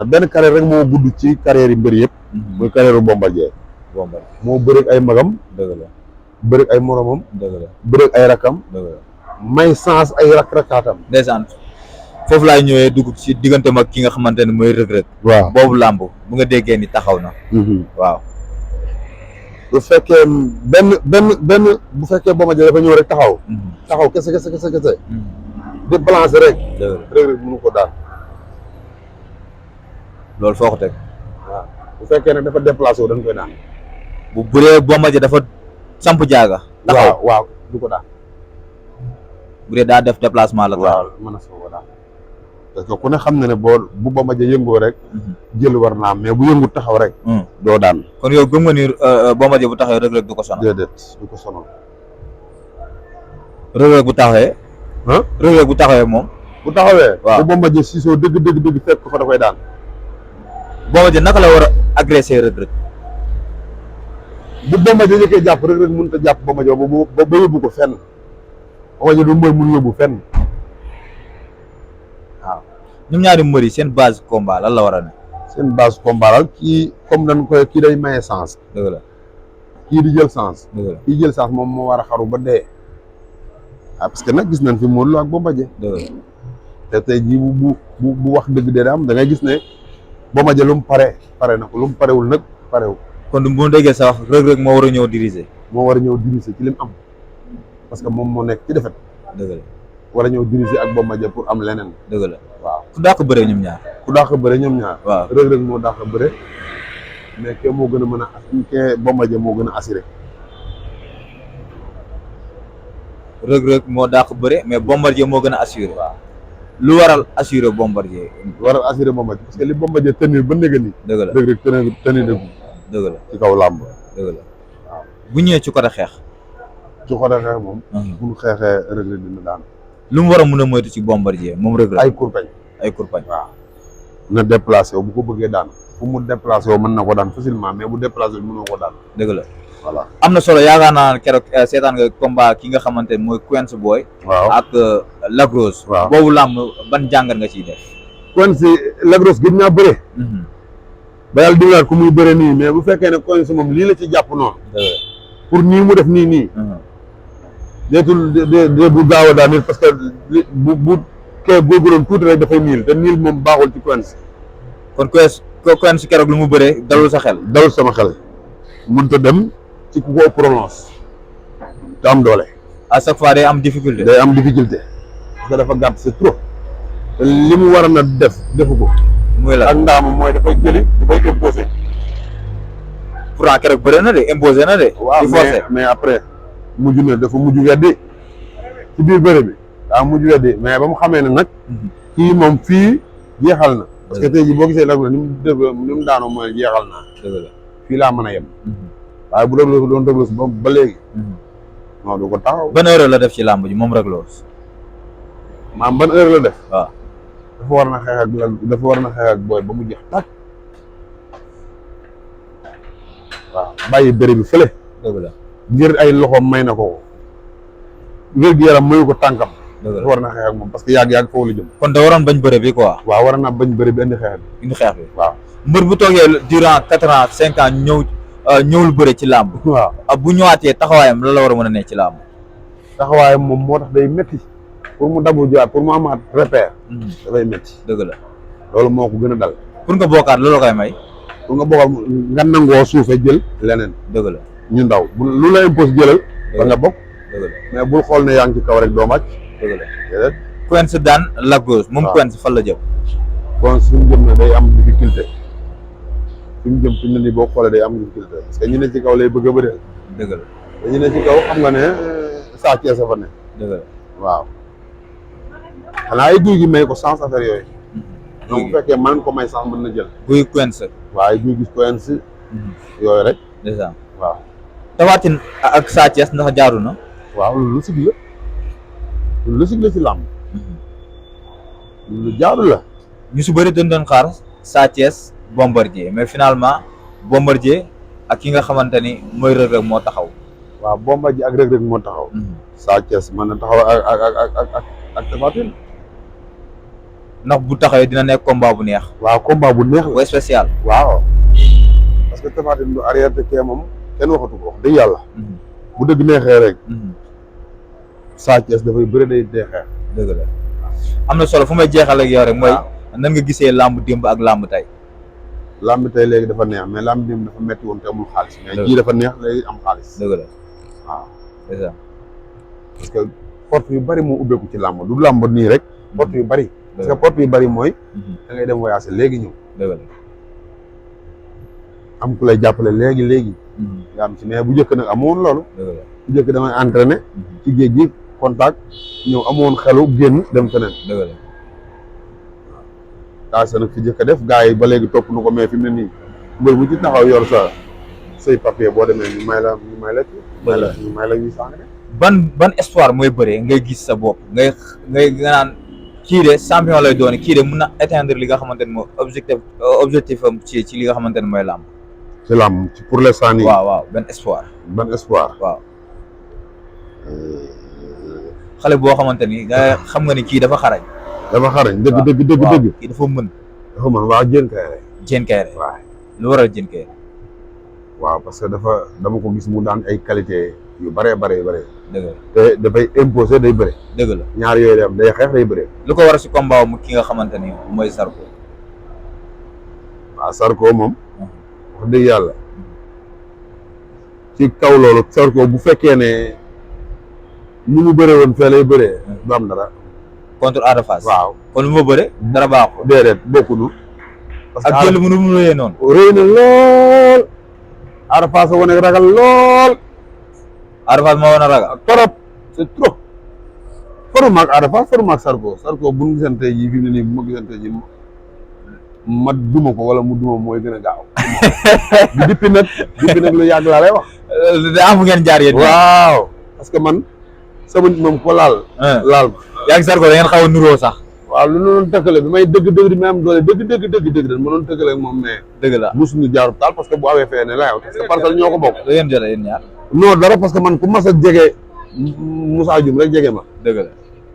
benn carrière rek moo gudd ci carrière yi mbër yëpp. mooy carrière Bombardier. moo bëreeg ay magam. dëgg la bëreeg ay moromam. dëgg la bëreeg ay rakam. dëgg la may sens ay rak-rakaatam. ndeysaan foofu laay ñëwee dugg ci diggante mag ki nga xamante ne mooy Reug Reug. waaw boobu làmb bu nga déggee ni taxaw na. waaw. bu fekkee benn bu fekkee Bombardier dafa ñëw rek taxaw. taxaw kese. di balancer rek. dëgg la Reug Reug mënu ko daan. loolu foo ko teg. waaw bu fekkee nag dafa déplacé wu dañ koy daan. bu dee Bombardier dafa samp jaaga. taxaw waaw du ko daan. bu dee daa def déplacement la. waaw mën a soog a daan parce que ku ne xam na ne bu Bombardier yëngoo rek. jël war naa mais bu yëngu taxaw rek. doo daan. kon yow gëm nga ni Bombardier bu taxawee Reug Reug du ko sonal. déedéet du ko sonal. Reug Reug bu taxawee. Reug Reug bu taxawee moom. bu taxawee. waaw bu Bombardier siisoo dëgg fekk ko fa da koy daan. Bombardier naka la war a agressé Reug Reug. bu Bombardier ñu koy jàpp Reug Reug mënut a jàpp Bombardier ba yóbbu ko fenn. Bombardier du mooy mun yóbbu fenn. waaw ñoom ñaari mbër yi seen base combat lan la war a ne. seen base combat daal kii comme dañ koy kii day maye sens. dëgg la kii di jël sens. dëgg la kii jël sens moom moo war a xaru ba dee. parce que nag gis nañ fi Modou Lo ak Bombardier. dëgg te la tey jii bu wax dëgg dee am da ngay gis ne Bombardier lu mu pare na ko lu mu parewul nag parewul. kon bu mu déggee sa wax Reug Reug moo war a ñëw diriger. moo war a ñëw diriger ci li mu am parce que moom moo nekk ci defet. dëgg la war a ñëw diriger ak Bombardier pour am leneen. dëgg la waaw ku daa ko bëree ñoom ñaar. ku dàq bëre ñoom ñaar. waaw Reug Reug moo dàq bëre mais ke moo gën a mën a ke Bombardier moo gën a assuré. Reug Reug moo daa ko bëre mais Bombardier moo gën a assuré. waaw lu waral assuré Bombardier. waral assuré Bombardier parce que li Bombardier tenir ba néega nii. dëgg la Reug Reug tenir dëgg la ci kaw làmb. dëgg la waaw bu ñëwee ci côté xeex. ci côté xeex moom. bu ñu xeexee Reug Reug dina daan. lu mu war a mën a moytu ci Bombardier moom Reug Reug. ay kurpañ. ay kurpañ. waaw na déplacé wu bu ko bëggee daan fu mu déplacé wu mën na ko daan facilement mais bu déplacé wu mënoo ko daan. dëgg la voilà. am na solo yaakaar naa keroog seetaan nga combat ki nga xamante ne mooy Quench Boy. waaw ak Lac Rose. waaw boobu làmb ban jàngat nga ciy def. Quench si Lac Rose gën naa bëre. ba yàlla dimalaat ku muy bëre nii mais bu fekkee ne Quench moom lii la ci jàpp noonu. pour nii mu def nii. deetul de bu gaaw a daan nit parce que bu kee góorgóorloon tuuti rek dafay niil te niil moom baaxul ci Quench. kon Quench keroog lu mu bëree dalul sa xel. dalul sama xel. mënut a dem ci ku ko prononce te am doole. à chaque fois day am difficulté. day am difficulté parce que dafa gàtt c'est trop. te li mu war a na defu ko. muy la ak ndaama mooy dafay jëli dafay imposé. pourtant keroog bëre na de imposé na de. waaw di forcé mais après mujj na dafa mujj weddi ci biir bëre bi daa mujj weddi mais ba mu xamee ne nag. kii moom fii jeexal na. parce que tey jii boo gisee Lac Rose ni mu daanoo mooy jeexal naa. dëgg la fii laa mën a yem. waaye bu Reug Reug doon Reug Reug ba léegi. non du ko taxaw. ban heure la def ci làmb ji moom Reug Reug. maam ban heure la def. waaw dafa war na xeex ak dafa war na xeex ak booy ba mu jeex tàkk. waaw bàyyi bëre bi fële. dëgg la ngir ay loxoom may na ko. wér gu yaram mayu ko tànkam. dëgg la dafa war na xeex ak moom parce que yàgg foofu la jëm. kon da waroon bañ bëre bi quoi. waaw war na bañ bëre bi indi xeex bi. indi xeex bi waaw. mbër bu toogee durant 4 ans 5 ans ñëwul bëre ci làmb. waaw bu ñëwaatee taxawaayam la war a mën a ne ci làmb. taxawaayam moom moo tax day métti pour mu dabu jiwaat pour mu amaat repère. dafay métti. dëgg la loolu moo ko gën a dal. pour nga bokkaat loolu koy may. pour nga bokkal nga nangoo suufee jël leneen. dëgg la ñu ndaw bu lu la impose jëlal. ba nga bokk. dëgg la mais bul xool ne yaa ngi ci kaw rek doo màcc. dëgg la déedéet. Quench daan Lac Rose. moom Quench fan la jëm. kon suñu jëm ne day am difficulté. suñu jëm fi mu ne nii boo xoolee day am difficulté parce que ñu ne ci kaw lay bëgg a bëreel. dëgg la te ñu ne ci kaw xam nga ne Sa Thiès a fa ne. dëgg la waaw. xanaa ay guy gi may ko sens affaire yooyu. donc bu fekkee mën ko may sens mën na jël. guy Quench. waaye guy gis Quench yooyu rek. déjà waaw. Tapha Tine ak Sa Thiès ndax jaaru na. waaw lu sig la. lu sig la ci làmb. lu jaaru la. ñu su bëri dañ doon xaar Sa Thiès Bombardier mais finalement Bombardier ak ki nga xamante ni mooy Reug Reug moo taxaw. waaw Bombardier ak Reug Reug moo taxaw. Sa Thiès mën na taxaw ak Tapha Tine. ndax bu taxawee dina nekk combat bu neex. waaw combat bu neex bu spécial. waaw parce que Tapha Tine du arrière te kee moom kenn waxatu ko wax dëgg yàlla. bu dëgg neexee rek. Sa Thiès dafay bëre day xeex. dëgg la am na solo fu may jeexal ak yow rek mooy nan nga gisee làmb démb ak làmb tey. làmb tey léegi dafa neex mais làmb démb dafa metti woon te amul xaalis. mais jii dafa neex léegi am xaalis. dëgg la waaw c'est ça. parce que porte yu bari moo ubbeeku ci làmb du làmb nii rek. porte yu bari. parce que porte yu bari mooy. da ngay dem voyager léegi ñëw. dëgg la am ku lay jàppale léegi. nga am ci mais bu njëkk nag amoon loolu. dëgg la bu njëkk damay entraîner. ci géej gi contact ñëw amoon xelu génn dem feneen. dëgg la daa sa nag fi njëkk a def gars yi ba léegi topp nu ko mais fi mu ne nii mbër bu ci taxaw yor say papier boo demee ñu may la ñu sànq de. ban espoir mooy bëree ngay gis sa bopp ngay nga naan kii de champion lay doon kii de mun na atteindre li nga xamante ne mooy objectif am ci li nga xamante ne mooy làmb. ci làmb ci pour l'instant nii. waaw ban espoir. waaw. xale boo xamante ni nga xam nga ni kii dafa xarañ. dëgg. kii dafa mën. waaw Diène Kaïré. waaw lu waral Diène Kaïré. waaw parce que dama ko gis mu daan ay qualité yu bëree. dëgg la te dafay imposer day bëre. dëgg la ñaar yooyu dem day xeex day bëre. lu ko war a si combat mu ki nga xamante ni mooy Zarko. waaw Zarko moom. wax dëgg yàlla. ci kaw loolu Zarko bu fekkee ne ni mu bëree woon fee lay bëree. du am dara. contre Ada Fass. waaw kon lu ma bëre dara baaxul. déedéet bokkunu. parce que ak jël mënu mu rëyee noonu. rëy na lool. Ada Fass a wane ragal lool. Ada Fass moo wane ragal. trop c'est trop. faruma ak Ada Fass faruma ak Zarko bu ñu gisante ji fi mu ne nii bu ma gisante ji ma duma ko wala mu duma mooy gën a gaaw. depuis nag lu yàgg laa lay wax. daa fu ngeen jaar yéen. waaw parce que man sama nit moom ko laal. laal ma. yaa ngi Zarko da ngeen xaw a nuroo sax. waaw lu doon tëkkale bi may dëgg di may am doole dëgg dañ ma doon tëkkale ak moom mais. dëgg la mosuñu jaarut taal parce que bu awee fee ne la yow parce que parcelle ñoo ko bokk. da ngeen jotee yéen ñaar. non dara parce que man ku mas a jege Moussa Dioum rek jege ma. dëgg la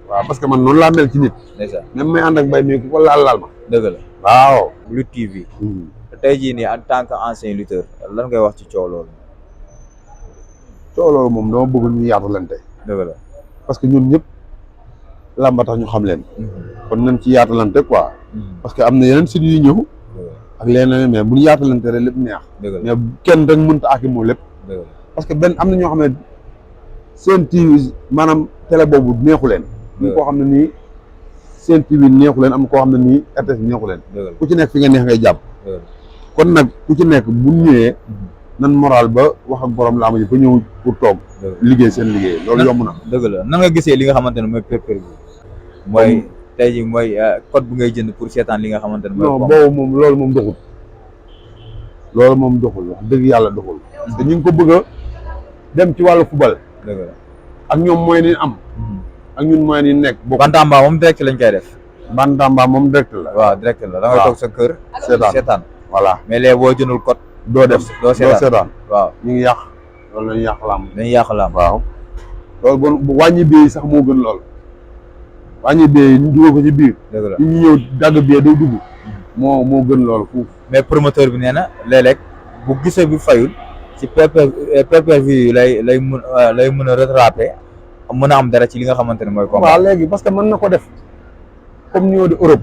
waaw parce que man noonu laa mel ci nit. ndeysaan même may ànd ak mbay mi ku ko laal ma. dëgg la waaw. Lutte TV. tey jii nii en tant que ancien lutteur lan ngay wax ci coow loolu. coow loolu moom dama bëgg ñu yaatalante. dëgg la parce que ñun ñëpp làmba tax ñu xam leen. kon nañ ci yaatalante quoi. parce que am na yeneen sites yu ñëw. ak leneen mais bu ñu yaatalante rek lépp neex. mais kenn rek mënut a moo lépp. parce que benn am na ñoo xam ne seen TV maanaam télé boobu neexu leen. am koo xam ne nii seen TV neexu leen am koo xam ne nii RTS neexu leen. ku ci nekk fi nga neex ngay jàpp. kon nag ku ci nekk bu ñëwee. nan moral ba wax ak borom làmb ji ba ñëw pour toog. liggéey seen liggéey loolu yomb na. dëgg la nan nga gisee li nga xamante ne mooy pay-per-view mooy tey jii mooy code bu ngay jënd pour seetaan li nga xamante ne mooy. non boobu moom loolu moom doxul. loolu moom doxul wax dëgg yàlla doxul. parce que ñu ngi ko bëgg a dem ci wàllu football. dëgg la ak ñoom mooy ni am. ak ñun mooy ni nekk. Bantamba moom direct lañ koy def. Bantamba moom direct la. waaw direct la da ngay toog sa kër. seetaan voilà mais léegi boo jëndul code. doo def doo seetaan waaw ñu ngi yàq loolu la ñuy yàq làmb. dañuy yàq làmb waaw. loolu bu wàññi bee sax moo gën lool. wàññi bee ñu dugal ko ci biir. dëgg la ñu ñëw dagg bee day dugg. moo gën lool fuuf. mais promoteur bi nee na léeg-léeg bu gisee bi fayul ci pay-per-view lay mën a rattraper mën a am dara ci li nga xamante ne mooy. combat waaw léegi parce que mën na ko def comme ñoo di Europe.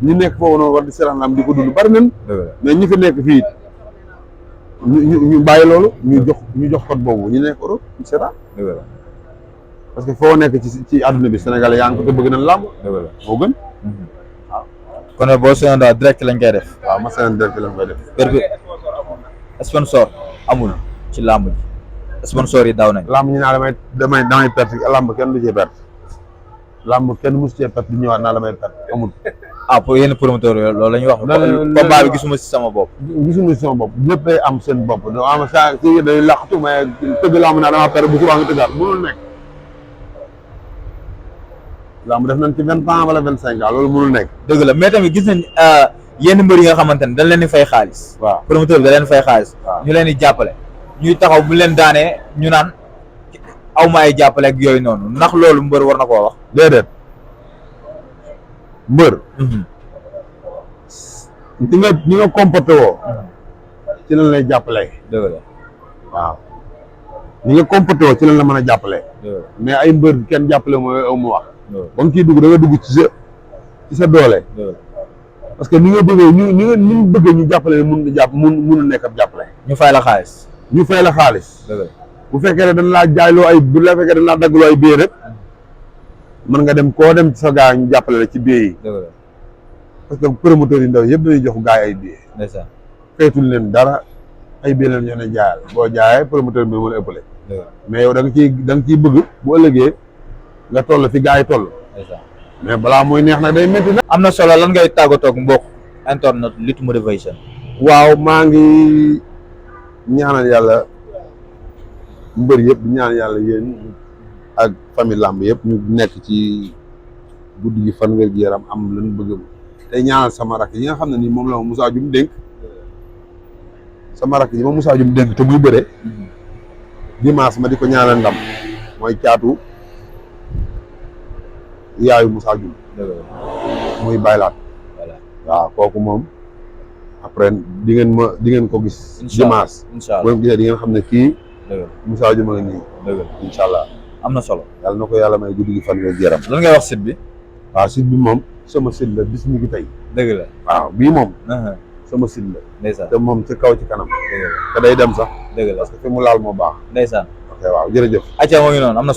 ñu nekk foofu noonu war di seetaan lamb di ko dund bari nañ. mais ñi fi nekk fii ñu bàyyi loolu ñu jox code boobu ñu nekk Europe ñu seetaan. parce que foo nekk ci àdduna bi Sénégal yaa ngi ko te bëgg nañ làmb. moo gën. waaw kon nag boo seen daal direct lañ koy def. waaw ma seen direct lañ koy def. sponsor amul ci làmb ji sponsor yi daw nañ. làmb ñu naa damay perte làmb kenn du cee perte. làmb kenn mosu cee perte di ñëwaat naa damay perte amul. ah pour yenn promoteur loolu la ñuy wax. combat bi gisuma si sama bopp. gisuma si sama bopp ñëpp day am seen bopp doo am saa si day laqatu mais tëgg làmb naa dama perte bu subaa nga tëggaat mënul nekk. làmb def nañ ci 20 ans wala 25 ans loolu mënul nekk. dëgg la mais tamit gis nañ yenn mbër yi nga xamante ne dañ leen di fay xaalis. waaw promoteur bi da leen fay xaalis. waaw ñu leen di jàppale ñuy taxaw bu leen daanee ñu naan aw ma ay jàppale ak yooyu noonu ndax loolu mbër war na koo wax. déedéet mbër. ñi nga comporté woo. ci lañ lay jàppale. dëgg la waaw ñi nga comporté woo ci lañ la mën a jàppale. mais ay mbër kenn jàppale mooy aw mu wax. ba nga ciy dugg da nga dugg ci sa doole. parce que ni nga bëggee ni nga bëggee ñu jàppale mun nekk ab jàppale. ñu fay la xaalis. ñu fay la xaalis. bu fekkee ne dañ laa jaayloo bu la fekkee dañ laa daggaloo ay billet rek mën nga dem koo dem ci sa gaa ñu jàppale la ci billet yi. parce que promoteurs yi ndaw yëpp dañuy jox gaa yi ay billet. ndeysaan xeetul leen dara ay billet leen ñoo ne jaayal boo jaayee promoteur bi mën a ëppale. mais yow da nga ciy bëgg bu ëllëgee nga toll fi gaa yi toll. mais balaa mooy neex nag day métti nag. am na solo lan ngay tàggatoo ak mbokk internet Lutte Motivation. waaw maa ngi ñaanal yàlla mbër yëpp ñaan yàlla yéen ak famille làmb yëpp ñu nekk ci guddi gi fan wér gi yaram am lan bëgg tey ñaanal sama rakk yi nga xam ne nii moom la ma Moussa Dioum dénk sama rakk yi ma Moussa Dioum dénk te muy bëre dimanche ma di ko ñaanal ndam mooy caatu yaayu Moussa Dioum muy baylaat waaw kooku moom après di ngeen ko gis dimanche boo gisee di ngeen xam ne kii Moussa Dioum a ngi nii incha allah am na solo yàlla na ko yàlla may guddi gi fan nga yaram lan ngay wax site bi waaw site bi moom sama site la bis ni ki tey dëgg la waaw bii moom sama site la ndeysaan te moom ci kaw ci kanam te day dem sax dëgg la parce que fi mu laal moo baax ndeysaan ok waaw jërëjëf acca moo ngi noonu am na